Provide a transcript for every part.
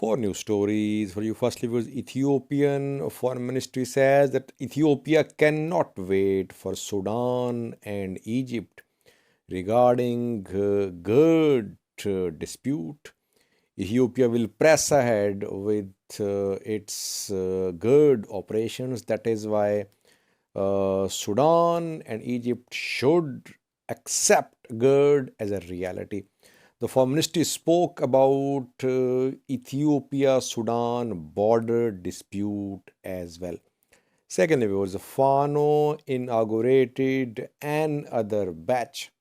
Four news stories for you. Firstly, was Ethiopian Foreign Ministry says that Ethiopia cannot wait for Sudan and Egypt regarding GERD dispute. Ethiopia will press ahead with its GERD operations. That is why Sudan and Egypt should accept GERD as a reality. The Foreign Ministry spoke about Ethiopia-Sudan border dispute as well. Secondly, was Fano inaugurated another batch.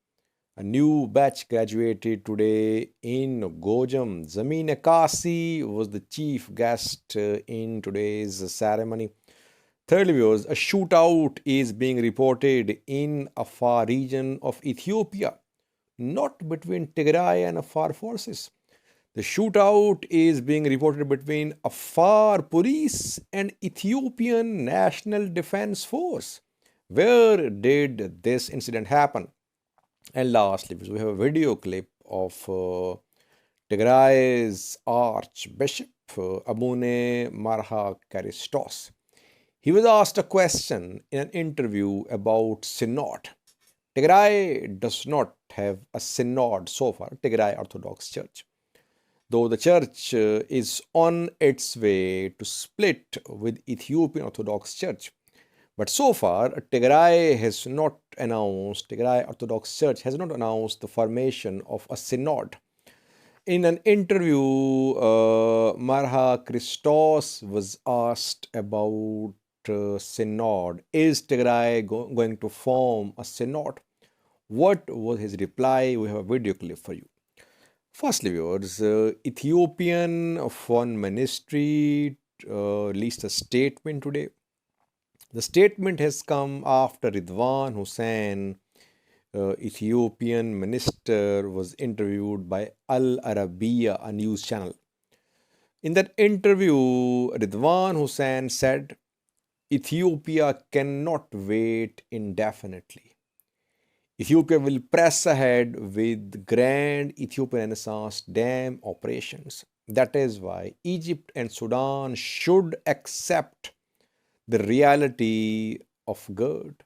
A new batch graduated today in Gojam. Zameen Akasi was the chief guest in today's ceremony. Thirdly, viewers, a shootout is being reported in Afar region of Ethiopia, not between Tigray and Afar forces. The shootout is being reported between Afar police and Ethiopian National Defense Force. Where did this incident happen? And lastly, we have a video clip of Tigray's Archbishop Abune Marha Karistos. He was asked a question in an interview about Synod. Tigray does not have a synod so far, Tigray Orthodox Church. Though the church is on its way to split with Ethiopian Orthodox Church. But so far, Tigray Orthodox Church has not announced the formation of a synod. In an interview, Marha Christos was asked about synod. Is Tigray going to form a synod? What was his reply? We have a video clip for you. Firstly, viewers, Ethiopian Foreign Ministry released a statement today. The statement has come after Ridwan Hussein, Ethiopian minister, was interviewed by Al Arabiya, a news channel. In that interview, Ridwan Hussein said, Ethiopia cannot wait indefinitely. Ethiopia will press ahead with grand Ethiopian Renaissance Dam operations. That is why Egypt and Sudan should accept the reality of GERD.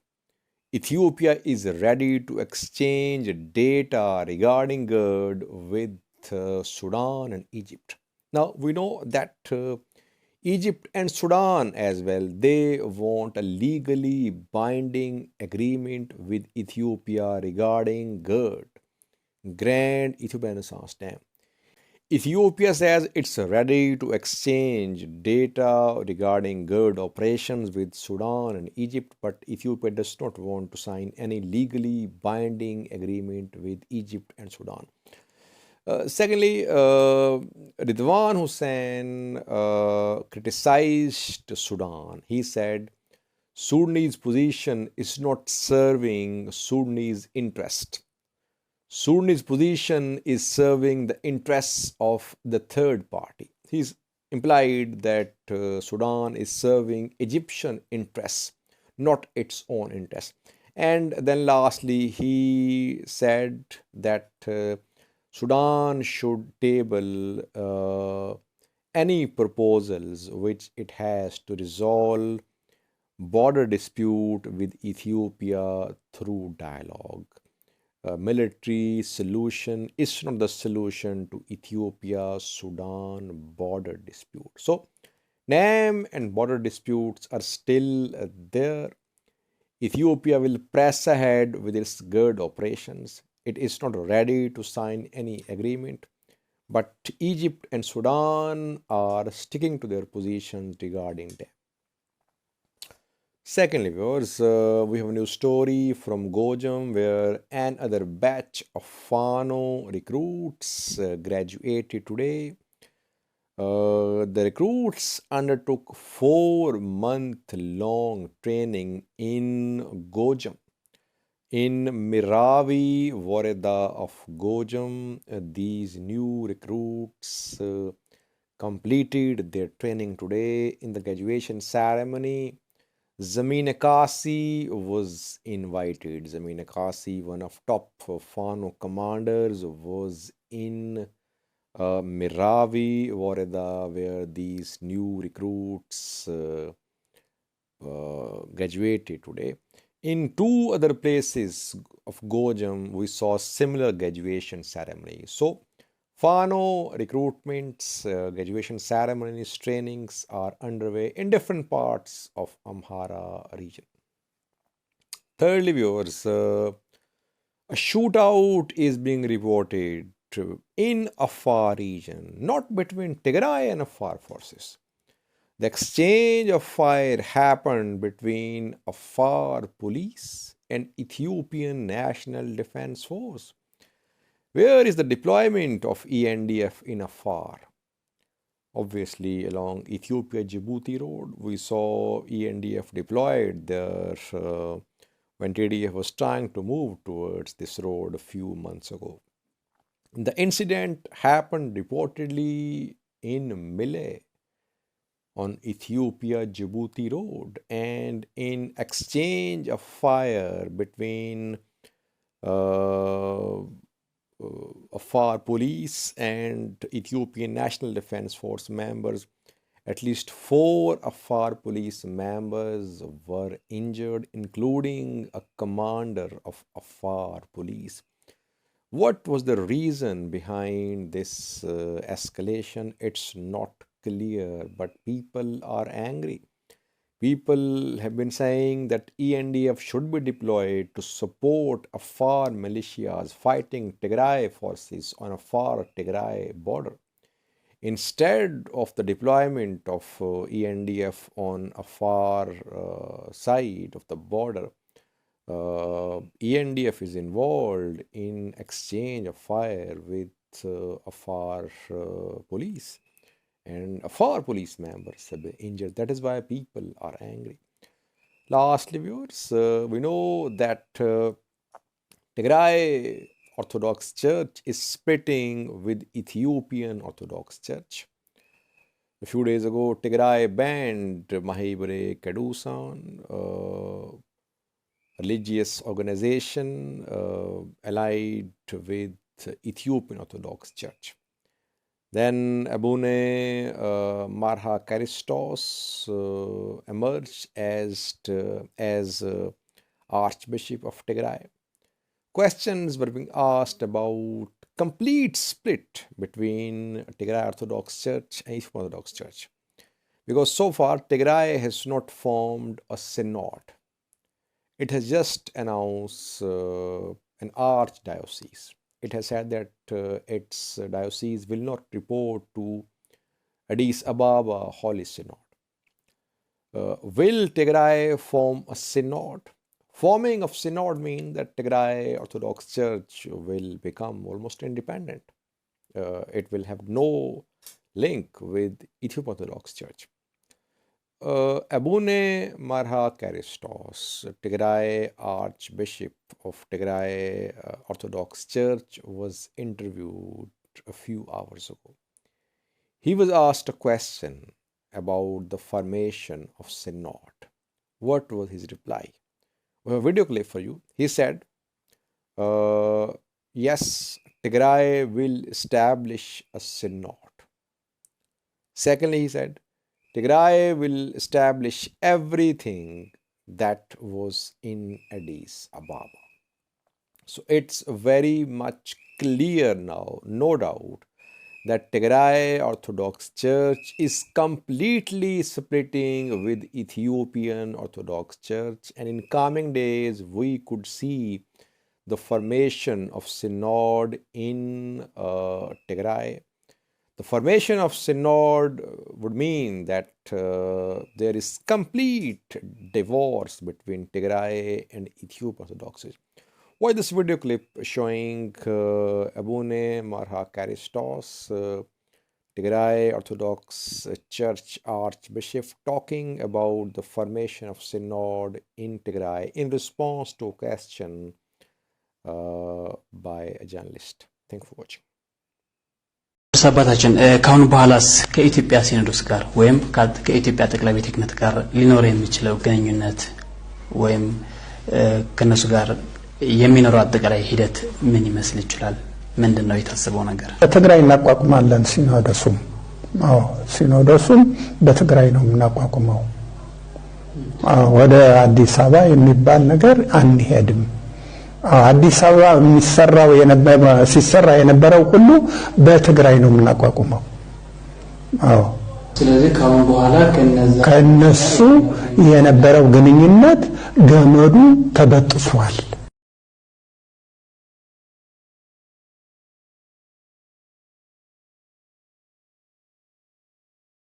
Ethiopia is ready to exchange data regarding GERD with Sudan and Egypt. Now, we know that Egypt and Sudan as well, they want a legally binding agreement with Ethiopia regarding GERD, Grand Ethiopian Renaissance Dam. Ethiopia says it's ready to exchange data regarding GERD operations with Sudan and Egypt, but Ethiopia does not want to sign any legally binding agreement with Egypt and Sudan. Secondly, Ridwan Hussein criticized Sudan. He said Sudanese position is not serving Sudanese interest. Sudanese position is serving the interests of the third party. He's implied that Sudan is serving Egyptian interests, not its own interests. And then lastly, he said that Sudan should table any proposals which it has to resolve border dispute with Ethiopia through dialogue. Military solution is not the solution to Ethiopia-Sudan border dispute. So, NAM and border disputes are still there. Ethiopia will press ahead with its GERD operations. It is not ready to sign any agreement, but Egypt and Sudan are sticking to their positions regarding them. Secondly, viewers, we have a new story from Gojam where another batch of Fano recruits graduated today. The recruits undertook 4-month-long training in Gojam. In Miravi Voreda of Gojam, these new recruits completed their training today. In the graduation ceremony, Zameen Akasi was invited. Zameen Akasi, one of top Fano commanders, was in Meravi, Wareda, where these new recruits graduated today. In two other places of Gojam, we saw similar graduation ceremony. So, Fano recruitments, graduation ceremonies, trainings are underway in different parts of Amhara region. Thirdly, viewers, a shootout is being reported in Afar region, not between Tigray and Afar forces. The exchange of fire happened between Afar police and Ethiopian National Defense Force. Where is the deployment of ENDF in Afar? Obviously, along Ethiopia-Djibouti road, we saw ENDF deployed there when TDF was trying to move towards this road a few months ago. The incident happened reportedly in Mile on Ethiopia-Djibouti road, and in exchange of fire between Afar police and Ethiopian National Defense Force members, at least 4 Afar police members were injured, including a commander of Afar police. What was the reason behind this escalation? It's not clear, but people are angry. People have been saying that ENDF should be deployed to support Afar militias fighting Tigray forces on Afar-Tigray border. Instead of the deployment of ENDF on Afar side of the border, ENDF is involved in exchange of fire with Afar police, and Afar police members have been injured. That is why people are angry. Lastly, viewers, we know that Tigray Orthodox Church is splitting with Ethiopian Orthodox Church. A few days ago, Tigray banned Mahibre Kedusan, religious organization allied with Ethiopian Orthodox Church. Then Abune Marha Karistos emerged as Archbishop of Tigray. Questions were being asked about complete split between Tigray Orthodox Church and Ethiopian Orthodox Church, because so far Tigray has not formed a synod. It has just announced an archdiocese. It has said that its diocese will not report to Addis Ababa Holy Synod. Will Tigray form a synod? Forming of synod means that Tigray Orthodox Church will become almost independent. It will have no link with Ethiopian Orthodox Church. Abune Marha Karistos, Tigray Archbishop of Tigray Orthodox Church, was interviewed a few hours ago. He was asked a question about the formation of synod. What was his reply? We have a video clip for you. He said, yes, Tigray will establish a synod. Secondly, he said, Tigray will establish everything that was in Addis Ababa. So it's very much clear now, no doubt, that Tigray Orthodox Church is completely splitting with Ethiopian Orthodox Church, and in coming days we could see the formation of synod in Tigray. The formation of synod would mean that there is complete divorce between Tigray and Ethiopian Orthodoxy. Watch this video clip showing Abune Marha Karistos, Tigray Orthodox Church Archbishop, talking about the formation of synod in Tigray in response to a question by a journalist. Thank you for watching. ሰባታችን ካሁን በኋላስ ከኢትዮጵያ ሲኖዶስ ጋር ወይም ከኢትዮጵያ ጠቅላይ ቤተ ክህነት ጋር ሊኖር የሚችለው ግንኙነት ወይም ከነሱ ጋር የሚኖረው አጠቃላይ ሂደት ምን ይመስል ይችላል? ምንድነው የታሰበው ነገር? በትግራይ እናቋቁማለን ሲኖዶሱም ሲኖዶሱም በትግራይ ነው እናቋቁመው ወደ አዲስ አበባ የሚባል ነገር አንሄድም አዲስ አበባ ሲሰራ የነበረው ሁሉ በትግራይ ነው እናቋቁመው ስለዚህ ካሁን በኋላ ከነሱ የነበረው ግንኙነት ገመዱ ተበጥሷል